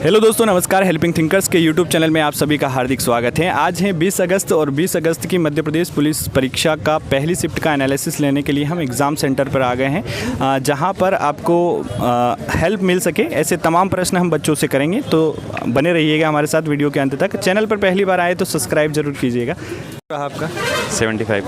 Hello दोस्तों, नमस्कार। Helping thinkers के यूट्यूब चैनल में आप सभी का हार्दिक स्वागत है। आज है 20 अगस्त और 20 अगस्त की मध्य प्रदेश पुलिस परीक्षा का पहली शिफ्ट का एनालिसिस लेने के लिए हम एग्ज़ाम सेंटर पर आ गए हैं, जहां पर आपको हेल्प मिल सके ऐसे तमाम प्रश्न हम बच्चों से करेंगे। तो बने रहिएगा हमारे साथ वीडियो के अंत तक। चैनल पर पहली बार आए तो सब्सक्राइब जरूर कीजिएगा। आपका 75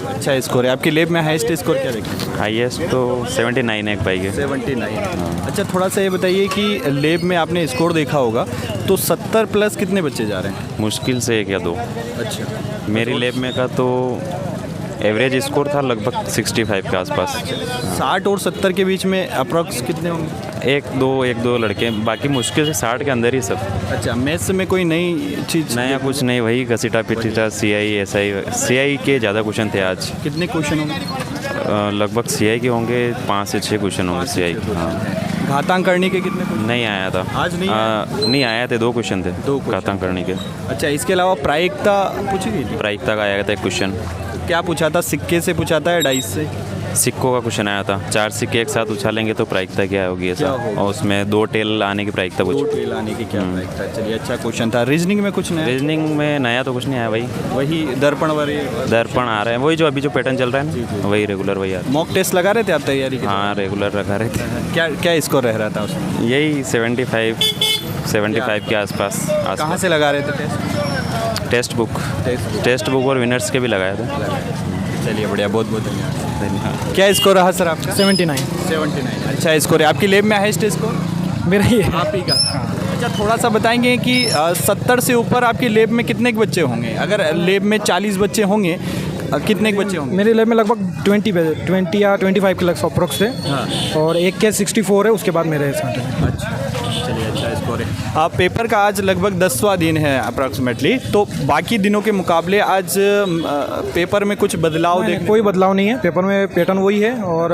अच्छा स्कोर है। आपकी लैब में हाईएस्ट स्कोर क्या देखा? हाईएस्ट तो 79 है एक भाई के। 79। अच्छा, थोड़ा सा ये बताइए कि लैब में आपने स्कोर देखा होगा तो 70 प्लस कितने बच्चे जा रहे हैं? मुश्किल से 1 या 2। अच्छा, मेरी लैब में का तो एवरेज स्कोर था लगभग 65 के आसपास। 60 और 70 के बीच में अप्रॉक्स कितने होंगे? एक दो लड़के, बाकी मुश्किल से 60 के अंदर ही सब। अच्छा, मैथ्स में कोई नई चीज़? नया कुछ नहीं, वही घसीटा पिटीटा CI के ज़्यादा क्वेश्चन थे आज। कितने क्वेश्चन होंगे? लगभग CI के होंगे 5 से 6 क्वेश्चन होंगे CI के। हाँ, घातांक करने के कितने क्वेश्चन? नहीं आया था आज नहीं आया? नहीं आया थे, 2 क्वेश्चन थे। 2 क्वेश्चन। घातांक करने के। अच्छा, इसके अलावा प्रायिकता पूछी गई थी? प्रायिकता का आया था एक क्वेश्चन। क्या पूछा था? सिक्के से पूछा था या डाइस से? सिक्कों का क्वेश्चन आया था। 4 सिक्के एक साथ उछालेंगे तो प्रायिकता क्या होगी ऐसा, और उसमें 2 टेल आने की प्रायिकता पूछी। 2 टेल आने की क्या प्रायिकता? चलिए, अच्छा क्वेश्चन था। रीजनिंग में कुछ नहीं? रीजनिंग में नया तो कुछ नहीं आया भाई, वही दर्पण वाले दर्पण आ रहे हैं, वही जो अभी जो पैटर्न चल रहा है ना, वही रेगुलर वही आ रहा मॉक टेस्ट लगा रहे थे आप तैयारी के? हाँ, रेगुलर रखा रहे थे। क्या स्कोर रह रहा था उसमें? यही 75 के आसपास। कहाँ से लगा रहे थे टेस्ट? टेस्ट बुक और विनर्स के भी लगाए थे। चलिए, बढ़िया, बहुत बहुत धन्यवाद। क्या स्कोर रहा सर आपका? 79। अच्छा स्कोर है। आपकी लैब में हाईएस्ट स्कोर मेरा ही है। आप ही का? अच्छा, थोड़ा सा बताएंगे कि 70 से ऊपर आपकी लैब में कितने के बच्चे होंगे? अगर लैब में 40 बच्चे होंगे, कितने के बच्चे होंगे? मेरे लैब में लगभग 20 या 25 के लगभग अप्रोक्स थे। हाँ। और एक के 64 है, उसके बाद मेरे इसमें। अच्छा, चलिए, अच्छा स्कोर है। पेपर का आज लगभग 10वां दिन है अप्रॉक्सीमेटली, तो बाकी दिनों के मुकाबले आज पेपर में कुछ बदलाव देखने? कोई बदलाव नहीं है। पेपर में पैटर्न वही है और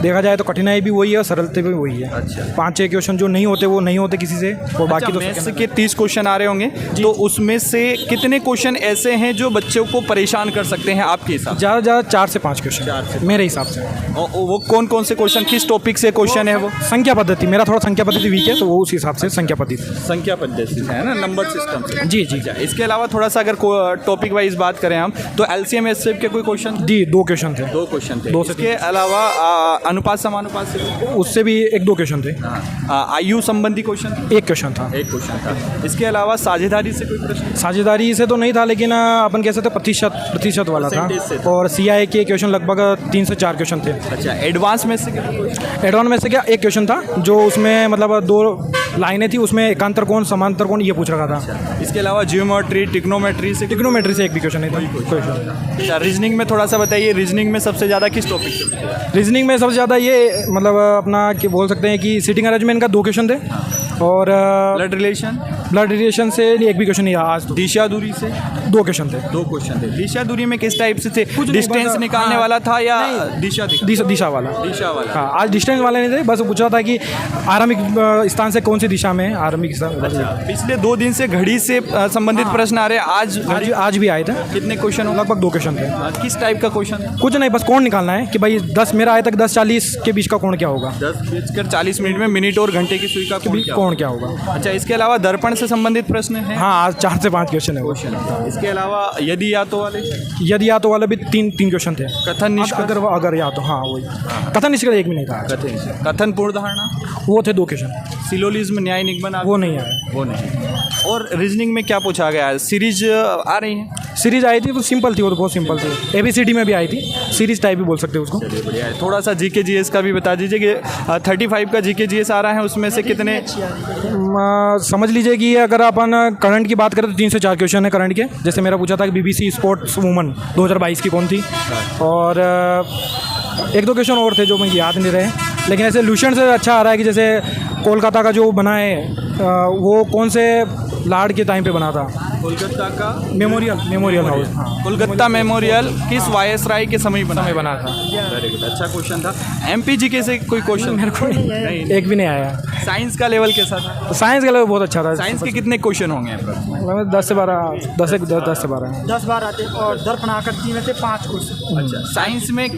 देखा जाए तो कठिनाई भी वही है और सरलता भी वही है। अच्छा। 5-6 क्वेश्चन जो नहीं होते वो नहीं होते किसी से, और बाकी तो मैथ्स के 30 क्वेश्चन आ रहे होंगे, तो उसमें से कितने क्वेश्चन ऐसे हैं जो बच्चों को परेशान कर सकते हैं आपके हिसाब से? ज़्यादा ज़्यादा 4 से 5 क्वेश्चन मेरे हिसाब से। और वो कौन कौन से क्वेश्चन, किस टॉपिक से क्वेश्चन है वो? संख्या पद्धति, मेरा थोड़ा संख्या पद्धति वीक है, तो वो उस हिसाब से संख्या पद्धति से है ना, नंबर सिस्टम से। जी। इसके अलावा थोड़ा सा अगर टॉपिक वाइज बात करें हम, तो LCM SCF के कोई क्वेश्चन? जी, 2 क्वेश्चन थे। 2 क्वेश्चन थे। 2 से इसके अलावा अनुपात समानुपात से उससे भी 1-2 क्वेश्चन थे। आयु संबंधी क्वेश्चन? 1 क्वेश्चन था। 1 क्वेश्चन था। इसके अलावा साझेदारी से कोई प्रश्न? साझेदारी से तो नहीं था, लेकिन अपन कह सकते प्रतिशत वाला था। और CI के क्वेश्चन लगभग 3 से 4 क्वेश्चन थे। अच्छा, एडवांस में से एडवांस में से क्या 1 क्वेश्चन था, जो उसमें मतलब 2 लाइनें थी, उसमें एकांतर कोण समांतर कोण ये पूछ रखा था। इसके अलावा जियोमेट्री, टिग्नोमेट्री से? टिग्नोमेट्री से 1 भी क्वेश्चन नहीं था। क्वेश्चन। अच्छा, रीजनिंग में थोड़ा सा बताइए, रीजनिंग में सबसे ज़्यादा किस टॉपिक से? रीजनिंग में सबसे ज़्यादा ये मतलब अपना कि बोल सकते हैं कि सीटिंग अरेंजमेंट का 2 क्वेश्चन थे। और ब्लड रिलेशन से 1 भी क्वेश्चन नहीं रहा आज तो। दिशा दूरी से 2 क्वेश्चन थे। 2 क्वेश्चन थे। दिशा दूरी में किस टाइप से थे? डिस्टेंस निकालने वाला था या दिशा वाला? हाँ, आज डिस्टेंस वाले नहीं थे, बस पूछा था कि आरंभिक स्थान से कौन सी दिशा में है, आरंभिक स्थान। पिछले 2 दिन से घड़ी से संबंधित प्रश्न आ रहे हैं। आज भी आए थे। कितने क्वेश्चन? लगभग 2 क्वेश्चन थे। किस टाइप का क्वेश्चन? कुछ नहीं, बस कोण निकालना है कि भाई 10 मेरा आया तक 10:40 के बीच का कोण क्या होगा। 10:40 में मिनट और घंटे की सुई का कोण क्या होगा। अच्छा, इसके अलावा दर्पण से संबंधित प्रश्न है? हाँ, आज 4 से 5 क्वेश्चन है। इसके अलावा यदि या तो वाले भी 3 क्वेश्चन थे। कथन निष्कर्ष? अगर या तो, हाँ वही। कथन निष्कर्ष 1 भी नहीं था। कथन पूर्ण धारणा वो थे 2 क्वेश्चन। सिलोलिज्म, न्याय निगमन वो नहीं आया। वो नहीं। और रीजनिंग में क्या पूछा गया? सीरीज आ रही है? सीरीज आई थी, वो सिंपल थी, वो तो बहुत सिंपल थी। ABCD में भी आई थी, सीरीज टाइप भी बोल सकते हो उसको। बढ़िया है। थोड़ा सा GK GS का भी बता दीजिए कि 35 का GK GS आ रहा है, उसमें से कितने समझ लीजिए कि अगर अपन करंट की बात करें तो 3 से 4 क्वेश्चन है करंट के। जैसे मेरा पूछा था कि BBC स्पोर्ट्स वुमन 2022 की कौन थी, और 1-2 क्वेश्चन और थे जो मुझे याद नहीं रहे। लेकिन ऐसे लूशन से अच्छा आ रहा है कि जैसे कोलकाता का जो बना है वो कौन से लार्ड के टाइम पे बना था, कोलकाता का मेमोरियल हाउस, हाँ कोलकाता मेमोरियल किस वायसराय के समय बना समय बना था। वेरी गुड, अच्छा क्वेश्चन था। MPGK से कोई क्वेश्चन मेरे को नहीं। एक भी नहीं आया। साइंस का लेवल कैसा था? साइंस का लेवल बहुत अच्छा था। साइंस के कितने क्वेश्चन होंगे आपका? मतलब 10 से 12 10 से 12। 10 बार आते और दर्पण आकृति में से 5 क्वेश्चन। अच्छा, साइंस में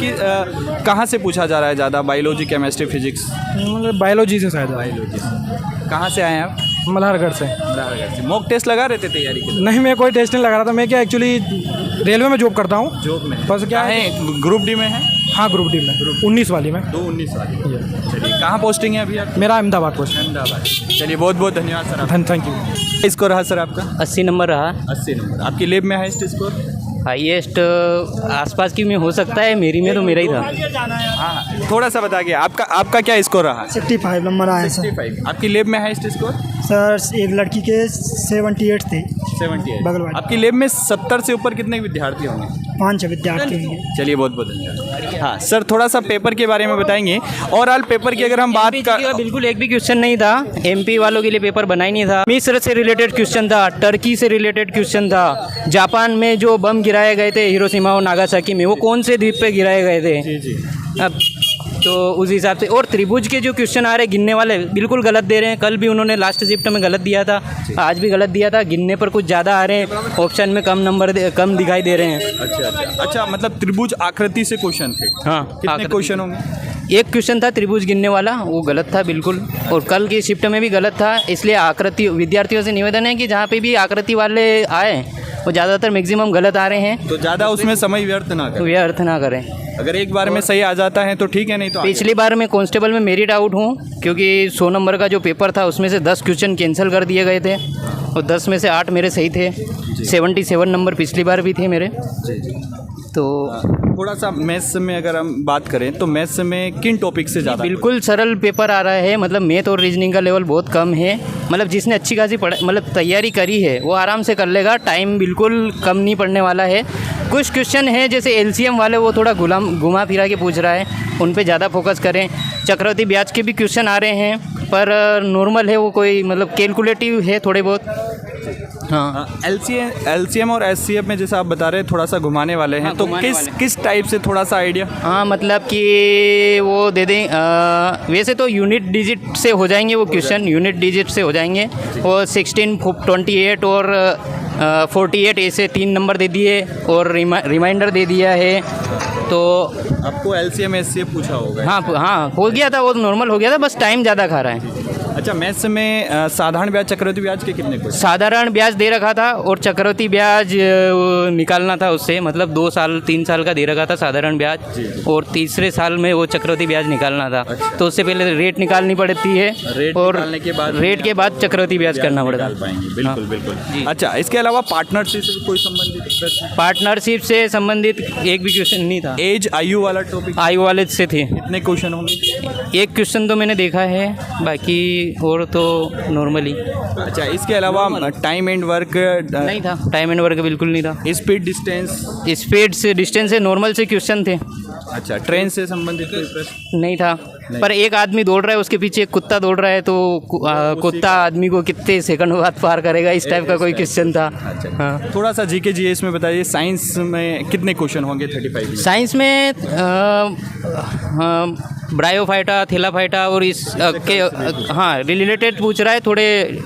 कहाँ से पूछा जा रहा है ज़्यादा? Biology, chemistry, physics? मतलब बायोलॉजी से शायद। बायोलॉजी से। कहाँ से आए हैं आप? मल्हारगढ़ से। मॉक टेस्ट लगा रहे थे तैयारी के लिए? नहीं, मैं कोई टेस्ट नहीं लगा रहा था। मैं क्या एक्चुअली रेलवे में जॉब करता हूँ। जॉब में बस क्या है, ग्रुप डी में है? हाँ ग्रुप डी में 19 वाली में। 2-19 वाली। चलिए, कहाँ पोस्टिंग है अभी आप? मेरा अहमदाबाद पोस्ट। अहमदाबाद। चलिए, बहुत बहुत धन्यवाद सर। Thank you. इसको रहा सर आपका? 80 नंबर रहा। 80 नंबर। आपकी लैब में हाईएस्ट स्कोर? हाईएस्ट आसपास की में हो सकता है, मेरी में तो मेरा ही था। हाँ, थोड़ा सा बताइए आपका क्या स्कोर रहा? 65 नंबर आए सर। 65। आपकी लैब में हाईएस्ट स्कोर? सर एक लड़की के 78 थे। 78। बगल वाली। आपकी लैब में 70 से ऊपर कितने विद्यार्थी होंगे? 5 विद्यार्थी होंगे। चलिए, बहुत बहुत धन्यवाद। हाँ सर, थोड़ा सा पेपर के बारे में बताएंगे। ओवरऑल पेपर की अगर हम बात कर, बिल्कुल एक भी क्वेश्चन नहीं था। एमपी वालों के लिए पेपर बना ही नहीं था। मिस्र से रिलेटेड क्वेश्चन था, टर्की से रिलेटेड क्वेश्चन था, जापान में जो बम गिराए गए थे हिरोशिमा और नागासाकी में, वो कौन से द्वीप पे गिराए गए थे। जी। अब तो उस हिसाब से, और त्रिभुज के जो क्वेश्चन आ रहे गिनने वाले बिल्कुल गलत दे रहे हैं। कल भी उन्होंने लास्ट शिफ्ट में गलत दिया था, आज भी गलत दिया था। गिनने पर कुछ ज़्यादा आ रहे हैं, ऑप्शन में कम नंबर कम दिखाई दे रहे हैं। अच्छा, मतलब त्रिभुज आकृति से क्वेश्चन थे? हाँ, कितने क्वेश्चन होंगे? एक क्वेश्चन था त्रिभुज गिनने वाला, वो गलत था बिल्कुल, और कल की शिफ्ट में भी गलत था। इसलिए आकृति विद्यार्थियों से निवेदन है कि जहाँ पे भी आकृति वाले आए वो ज़्यादातर मैक्सिमम गलत आ रहे हैं, तो ज़्यादा उसमें समय व्यर्थ ना करें। व्यर्थ ना करें। अगर एक बार में सही आ जाता है तो ठीक है, नहीं तो आगे। पिछली बार मैं कांस्टेबल में मेरिट आउट हूँ, क्योंकि 100 नंबर का जो पेपर था उसमें से 10 क्वेश्चन कैंसिल कर दिए गए थे और 10 में से 8 मेरे सही थे। 77 नंबर पिछली बार भी थे मेरे। तो थोड़ा सा मैथ्स में अगर हम बात करें तो मैथ्स में किन टॉपिक से ज़्यादा? बिल्कुल सरल पेपर आ रहा है। मतलब मैथ और रीजनिंग का लेवल बहुत कम है। मतलब जिसने अच्छी खासी मतलब तैयारी करी है वो आराम से कर लेगा। टाइम बिल्कुल कम नहीं पड़ने वाला है। कुछ क्वेश्चन है जैसे एलसीएम वाले, वो थोड़ा घुमा फिरा के पूछ रहा है, उन पे ज़्यादा फोकस करें। चक्रवृद्धि ब्याज के भी क्वेश्चन आ रहे हैं, पर नॉर्मल है वो, कोई मतलब कैलकुलेटिव है थोड़े बहुत। हाँ, एलसीएम और एचसीएफ में जैसा आप बता रहे हैं थोड़ा सा घुमाने वाले हैं, तो किस टाइप से, थोड़ा सा आइडिया? हाँ, मतलब कि वो दे दें। वैसे तो यूनिट डिजिट से हो जाएंगे वो क्वेश्चन, यूनिट डिजिट से हो जाएंगे। और 16, 28 और 48 ऐसे 3 नंबर दे दिए और रिमाइंडर दे दिया है। तो आपको एलसीएम एचसीएफ पूछा होगा? हाँ, हो गया था, वो नॉर्मल हो गया था, बस टाइम ज़्यादा खा रहा है। अच्छा, मैथ्स में साधारण ब्याज, चक्रवृद्धि ब्याज के कितने क्वेश्चन? साधारण ब्याज दे रखा था और चक्रवृद्धि ब्याज निकालना था उससे, मतलब 2 साल 3 साल का दे रखा था साधारण ब्याज, और तीसरे साल में वो चक्रवृद्धि ब्याज निकालना था। तो उससे पहले रेट निकालनी पड़ती है, और रेट के बाद चक्रवृद्धि ब्याज करना पड़ता है। बिल्कुल। अच्छा, इसके अलावा पार्टनरशिप से कोई संबंधित प्रश्न? पार्टनरशिप से संबंधित एक भी क्वेश्चन नहीं था। एज, आयु वाला टॉपिक? आयु वाले से थे। कितने क्वेश्चन होंगे? एक क्वेश्चन तो मैंने देखा है, बाकी और तो नॉर्मली। अच्छा, इसके अलावा टाइम एंड वर्क? नहीं था, टाइम एंड वर्क बिल्कुल नहीं था। Speed, distance? स्पीड से, डिस्टेंस से, नॉर्मल से क्वेश्चन थे। अच्छा, ट्रेन से संबंधित कोई प्रश्न? नहीं था, पर एक आदमी दौड़ रहा है, उसके पीछे एक कुत्ता दौड़ रहा है, तो कुत्ता आदमी को कितने सेकंड बाद पार करेगा, इस टाइप का कोई क्वेश्चन था। हाँ, थोड़ा सा जीके जीएस में बताइए, साइंस में कितने क्वेश्चन होंगे 35 में? साइंस में ब्रायोफाइटा, थैलाफाइटा और इस के हाँ रिलेटेड पूछ रहा है, थोड़े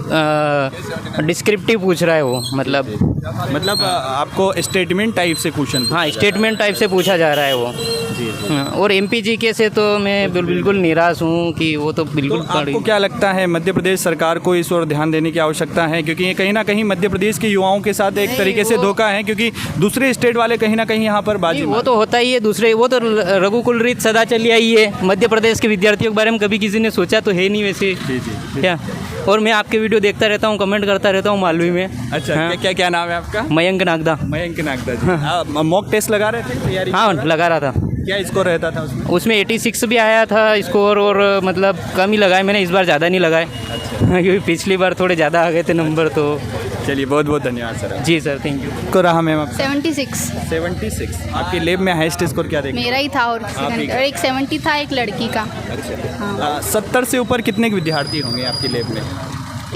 डिस्क्रिप्टिव पूछ रहा है वो, मतलब आपको स्टेटमेंट टाइप से क्वेश्चन? हाँ, स्टेटमेंट टाइप से पूछा जा रहा है वो। हाँ, और एमपीजीके से तो मैं बिल्कुल निराश हूँ कि वो तो बिल्कुल। तो आपको क्या लगता है मध्य प्रदेश सरकार को इस ओर ध्यान देने की आवश्यकता है, क्योंकि ये कहीं ना कहीं मध्य प्रदेश के युवाओं के साथ एक तरीके से धोखा है, क्योंकि दूसरे स्टेट वाले कहीं ना कहीं यहाँ पर बाजी? वो तो होता ही है, दूसरे वो तो रघुकुल रीत सदा चली आई है। मध्य प्रदेश के विद्यार्थियों के बारे में कभी किसी ने सोचा तो है नहीं वैसे। क्या, और मैं आपके वीडियो देखता रहता हूँ, कमेंट करता रहता हूँ मालवी में। अच्छा, हाँ। क्या नाम है आपका? मयंक नागदा। मयंक नागदा जी। मॉक टेस्ट लगा रहे थे तैयारी? हाँ, लगा रहा था। क्या स्कोर रहता था उसमें? 86 भी आया था स्कोर, और मतलब कम ही लगाए मैंने, इस बार ज़्यादा नहीं लगाए। अच्छा। क्योंकि पिछली बार थोड़े ज़्यादा आ गए थे नंबर। तो चलिए, बहुत बहुत धन्यवाद सर। जी सर, थैंक यू। को रहा मैम आप? 76। आपकी लैब में हाईएस्ट स्कोर क्या देखा? मेरा ही था, और एक 70 था एक लड़की का। अच्छा, 70 से ऊपर कितने विद्यार्थी होंगे आपकी लैब में?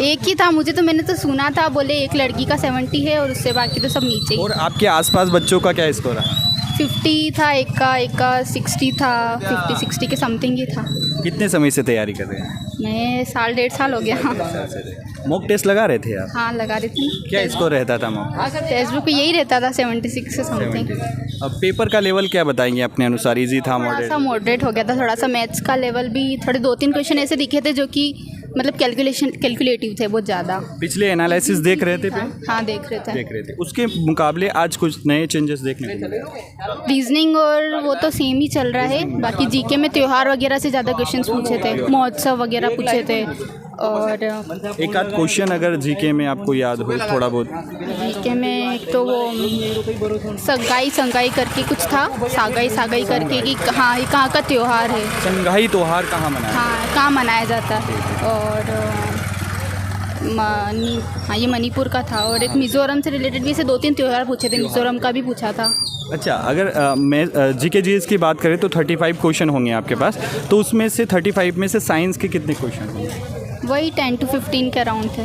एक ही था मुझे, तो मैंने तो सुना था, बोले एक लड़की का 70 है और उससे बाकी तो सब नीचे ही। और आपके आसपास बच्चों का क्या स्कोर रहा? 50 था, एक का 60 था, 50-60 के समथिंग ही था। कितने समय से तैयारी कर रहे हैं? मैं 1.5 हो गया। मॉक टेस्ट लगा रहे थे आप? हाँ लगा रही थी। क्या स्कोर रहता था मॉक? अगर टेक्स्ट पे यही रहता था 76 से समथिंग। अब पेपर का लेवल क्या बताएंगे अपने अनुसार? इजी था, थोड़ा सा मॉडरेट? मॉडरेट हो गया था, थोड़ा सा मैथ्स का लेवल भी, थोड़े 2-3 क्वेश्चन ऐसे दिखे थे जो कि मतलब कैलकुलेटिव थे बहुत ज़्यादा। पिछले एनालिसिस देख रहे थे? हाँ देख रहे थे। देख रहे थे। उसके मुकाबले आज कुछ नए चेंजेस देखने को मिले? रीजनिंग और वो तो सेम ही चल रहा है, बाकी जीके में त्योहार वगैरह से ज़्यादा क्वेश्चंस पूछे थे, महोत्सव वगैरह पूछे थे। और एक आध क्वेश्चन अगर जीके में आपको याद हो थोड़ा बहुत? जीके में एक तो वो संगाई करके कुछ था, सागाई करके कि हाँ ये कहाँ का त्योहार है, संगाई त्योहार कहाँ मनाया? हाँ कहाँ मनाया जाता है। और हाँ ये मणिपुर का था। और एक मिज़ोरम से रिलेटेड भी ऐसे 2-3 त्योहार पूछे थे, मिज़ोरम का भी पूछा था। अच्छा, अगर मैं जीके जीएस की बात करें तो 35 क्वेश्चन होंगे आपके पास, तो उसमें से 35 में से साइंस के कितने क्वेश्चन होंगे? वही 10 to 15 के अराउंड थे।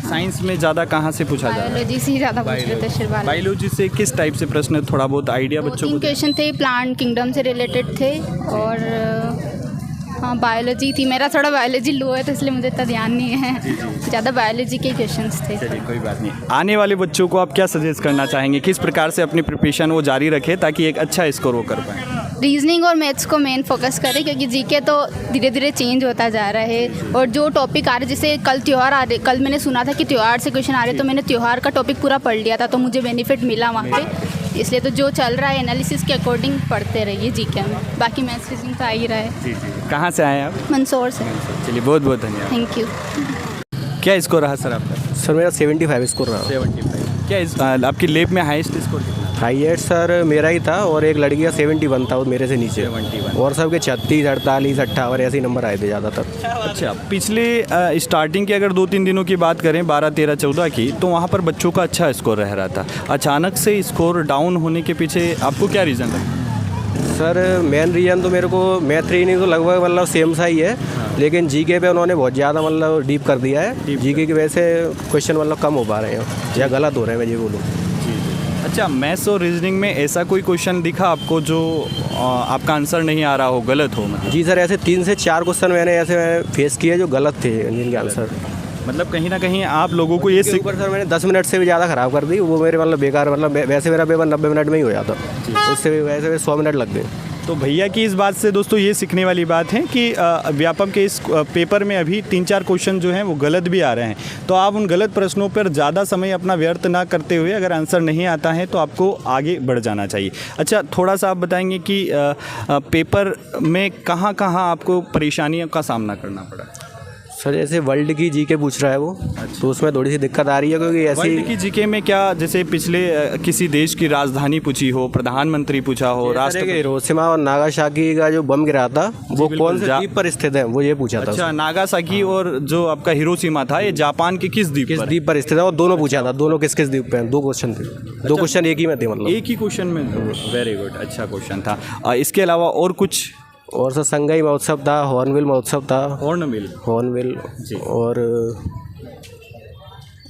साइंस में ज़्यादा कहाँ से पूछा जा रहा है? बायोलॉजी से ही ज़्यादा पूछ रहे थे शिरवाल। बायोलॉजी से किस टाइप से प्रश्न, थोड़ा बहुत आइडिया बच्चों 2-3 को? क्वेश्चन थे प्लांट किंगडम से रिलेटेड थे। और हाँ बायोलॉजी थी, मेरा थोड़ा बायोलॉजी लो है तो इसलिए मुझे इतना ध्यान नहीं है, ज़्यादा बायोलॉजी के क्वेश्चंस थे। चलिए कोई बात नहीं। आने वाले बच्चों को आप क्या सजेस्ट करना चाहेंगे, किस प्रकार से अपनी प्रिपरेशन वो जारी रखे ताकि एक अच्छा स्कोर वो कर पाए? रीजनिंग और मैथ्स को मेन फोकस करें, क्योंकि जीके तो धीरे धीरे चेंज होता जा रहा है। और जो टॉपिक आ रहे, जैसे कल त्यौहार आ रहे, कल मैंने सुना था कि त्यौहार से क्वेश्चन आ रहे, तो मैंने त्यौहार का टॉपिक पूरा पढ़ लिया था, तो मुझे बेनिफिट मिला वहाँ पे। इसलिए तो जो चल रहा है एनालिसिस के अकॉर्डिंग पढ़ते रहिए जीके में, बाकी मैथ्स रीजनिंग तो आ ही रहा है। जी जी। कहाँ से आए आप? मंदसौर से। चलिए बहुत बहुत धन्यवाद। Thank you. क्या स्कोर रहा सर आपका? सर मेरा 75 स्कोर रहा। 75। क्या आपकी लैब में हाईएस्ट स्कोर कितना? हाईएस्ट सर मेरा ही था, और एक लड़की का 71 था, वो मेरे से नीचे। 71। और सबके 36, 48, 58 ऐसे ही नंबर आए थे ज़्यादातर। अच्छा, पिछले स्टार्टिंग की अगर 2-3 दिनों की बात करें, 12, 13, 14 की, तो वहाँ पर बच्चों का अच्छा स्कोर रह रहा था। अचानक से स्कोर डाउन होने के पीछे आपको क्या रीज़न लगता है? सर मेन रीज़न तो मेरे को मैथ रीजनिंग तो लगभग मतलब सेम सा ही है, लेकिन जीके पे उन्होंने बहुत ज़्यादा मतलब डीप कर दिया है। जीके की वजह से क्वेश्चन मतलब कम हो पा रहे हैं या गलत हो रहे हैं, मैं ये बोलूँ। अच्छा, मैथ्स और रीजनिंग में ऐसा कोई क्वेश्चन दिखा आपको जो आपका आंसर नहीं आ रहा हो, गलत हो? मतलब जी सर, ऐसे 3 से 4 क्वेश्चन मैंने ऐसे फेस किए जो गलत थे जिनके आंसर। मतलब कहीं ना कहीं आप लोगों को ये इसके ऊपर सर मैंने 10 मिनट से भी ज़्यादा ख़राब कर दी, वो मेरे मतलब बेकार, मतलब वैसे मेरा पेपर 90 मिनट में ही हो जाता, उससे भी वैसे 100 मिनट लग गए। तो भैया की इस बात से दोस्तों ये सीखने वाली बात है कि व्यापम के इस पेपर में अभी 3-4 क्वेश्चन जो हैं वो गलत भी आ रहे हैं, तो आप उन गलत प्रश्नों पर ज़्यादा समय अपना व्यर्थ ना करते हुए अगर आंसर नहीं आता है तो आपको आगे बढ़ जाना चाहिए। अच्छा, थोड़ा सा आप बताएंगे कि पेपर में कहाँ कहाँ आपको परेशानियों का सामना करना पड़ा? सर जैसे वर्ल्ड की जीके पूछ रहा है वो, तो उसमें थोड़ी सी दिक्कत आ रही है, क्योंकि ऐसी वर्ल्ड की जीके में क्या, जैसे पिछले किसी देश की राजधानी पूछी हो, प्रधानमंत्री पूछा हो, राष्ट्रपति? हिरोशिमा और नागासाकी का जो बम गिरा था वो कौन से द्वीप पर स्थित है, वो ये पूछा था। अच्छा, नागासाकी और जो आपका हिरोशिमा था ये जापान के किस द्वीप पर? द्वीप पर स्थित है, और दोनों पूछा था, दोनों किस किस द्वीप पे हैं। 2 क्वेश्चन थे, 2 क्वेश्चन एक ही में थे, मतलब एक ही क्वेश्चन में। वेरी गुड, अच्छा क्वेश्चन था। इसके अलावा और कुछ? और सर संगाई महोत्सव था, हॉर्नबिल महोत्सव था, हॉर्नबिल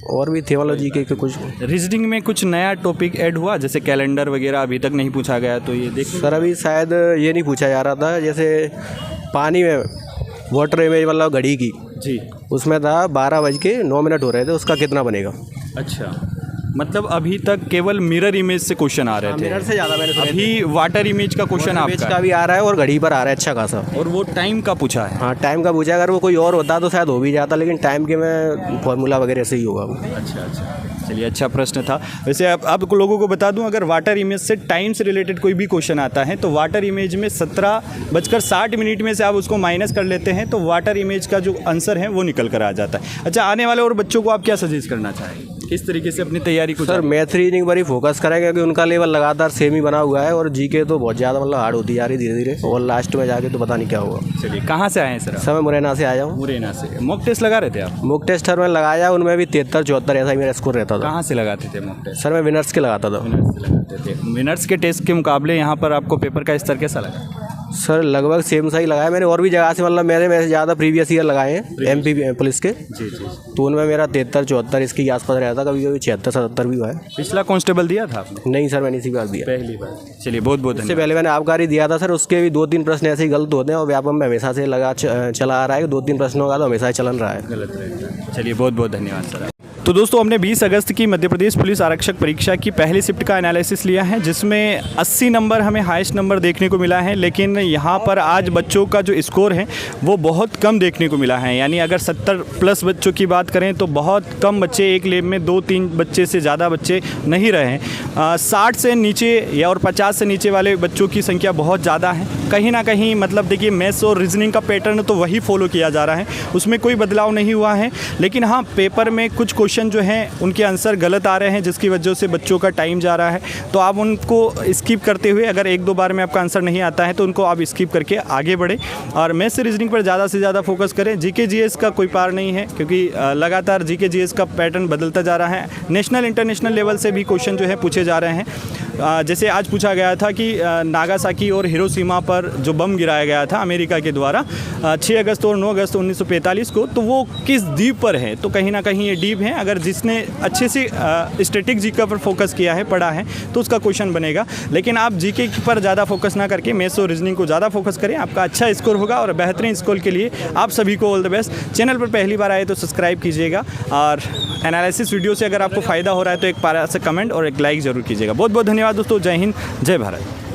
और भी थे, मतलब जीके के कुछ। रीजनिंग में कुछ नया टॉपिक ऐड हुआ, जैसे कैलेंडर वगैरह अभी तक नहीं पूछा गया, तो ये देख सर अभी शायद ये नहीं पूछा जा रहा था, जैसे पानी में वाटर इमेज मतलब घड़ी की जी, उसमें था 12:09 हो रहे थे, उसका कितना बनेगा। अच्छा, मतलब अभी तक केवल मिरर इमेज से क्वेश्चन आ रहे थे। मिरर से ज़्यादा मैंने सुने थे। अभी वाटर इमेज का क्वेश्चन आपका का भी आ रहा है और घड़ी पर आ रहा है अच्छा खासा, और वो टाइम का पूछा है। हाँ टाइम का पूछा, अगर वो कोई और होता तो शायद हो भी जाता, लेकिन टाइम के में फॉर्मूला वगैरह से ही होगा वो। अच्छा अच्छा, चलिए अच्छा प्रश्न था। वैसे आप लोगों को बता दूं, अगर वाटर इमेज से टाइम से रिलेटेड कोई भी क्वेश्चन आता है तो वाटर इमेज में 17:60 में से आप उसको माइनस कर लेते हैं तो वाटर इमेज का जो आंसर है वो निकल कर आ जाता है। अच्छा, आने वाले और बच्चों को आप क्या सजेस्ट करना चाहेंगे, किस तरीके से अपनी तैयारी को? सर मैथ रीजनिंग पर ही फोकस करें, क्योंकि उनका लेवल लगातार सेम ही बना हुआ है, और जीके तो बहुत ज़्यादा मतलब हार्ड होती जा रही धीरे धीरे, और लास्ट में जाके तो पता नहीं क्या होगा। चलिए, कहाँ से आए हैं सर? सर मैं मुरैना से आया हूँ। मुरैना से। मॉक टेस्ट लगा रहे थे आप? मॉक टेस्ट सर मैं लगाया, उनमें भी 73-74 ऐसा ही मेरा स्कोर रहता था। कहाँ से लगाते थे मॉक टेस्ट? सर मैं विनर्स के लगाता था। विनर्स के टेस्ट के मुकाबले यहाँ पर आपको पेपर का स्तर कैसा लगा? सर लगभग सेम सा ही लगाया मैंने, और भी जगह से मतलब मेरे में से ज़्यादा प्रीवियस ईयर लगाए हैं एमपी पुलिस के। जी जी। तो उनमें मेरा 73-74 इसके आसपास रहता, कभी कभी 76-77 भी हुआ है। पिछला कांस्टेबल दिया था आपने? नहीं सर, मैंने इसी बार दिया। पहली बार। चलिए बहुत बहुत इससे धन्यवाद। पहले मैंने आबकारी दिया था सर, उसके भी 2-3 प्रश्न ऐसे ही गलत होते हैं और व्यापम में हमेशा से चला आ रहा है, 2-3 प्रश्नों का तो हमेशा चलन रहा है। गलत रहता है। चलिए बहुत बहुत धन्यवाद सर। तो दोस्तों हमने 20 अगस्त की मध्य प्रदेश पुलिस आरक्षक परीक्षा की पहली शिफ्ट का एनालिसिस लिया है, जिसमें 80 नंबर हमें हाईएस्ट नंबर देखने को मिला है। लेकिन यहाँ पर आज बच्चों का जो स्कोर है वो बहुत कम देखने को मिला है। यानी अगर 70 प्लस बच्चों की बात करें तो बहुत कम बच्चे, एक लेब में 2-3 बच्चे से ज़्यादा बच्चे नहीं रहे हैं। 60 से नीचे या और 50 से नीचे वाले बच्चों की संख्या बहुत ज़्यादा है। कहीं ना कहीं मतलब देखिए मैथ्स और रीजनिंग का पैटर्न तो वही फॉलो किया जा रहा है, उसमें कोई बदलाव नहीं हुआ है। लेकिन हाँ, पेपर में कुछ क्वेश्चन जो हैं उनके आंसर गलत आ रहे हैं, जिसकी वजह से बच्चों का टाइम जा रहा है। तो आप उनको स्किप करते हुए, अगर 1-2 बार में आपका आंसर नहीं आता है तो उनको आप स्किप करके आगे बढ़े और मैथ्स से रीजनिंग पर ज़्यादा से ज़्यादा फोकस करें। जीके जीएस का कोई पार नहीं है, क्योंकि लगातार जीके जीएस का पैटर्न बदलता जा रहा है। नेशनल इंटरनेशनल लेवल से भी क्वेश्चन जो है पूछे जा रहे हैं। जैसे आज पूछा गया था कि नागासाकी और हिरोशिमा पर जो बम गिराया गया था अमेरिका के द्वारा 6 अगस्त और 9 अगस्त 1945 को, तो वो किस द्वीप पर है? तो कहीं ना कहीं ये द्वीप है। अगर जिसने अच्छे से स्टैटिक जीके पर फोकस किया है, पढ़ा है, तो उसका क्वेश्चन बनेगा। लेकिन आप जीके पर ज़्यादा फोकस ना करके मैथ्स और रीजनिंग को ज़्यादा फोकस करें, आपका अच्छा स्कोर होगा। और बेहतरीन स्कोर के लिए आप सभी को ऑल द बेस्ट। चैनल पर पहली बार आए तो सब्सक्राइब कीजिएगा और एनालिसिस वीडियो से अगर आपको फ़ायदा हो रहा है तो एक प्यारा सा कमेंट और एक लाइक ज़रूर कीजिएगा। बहुत बहुत धन्यवाद दोस्तों। जय हिंद, जय भारत।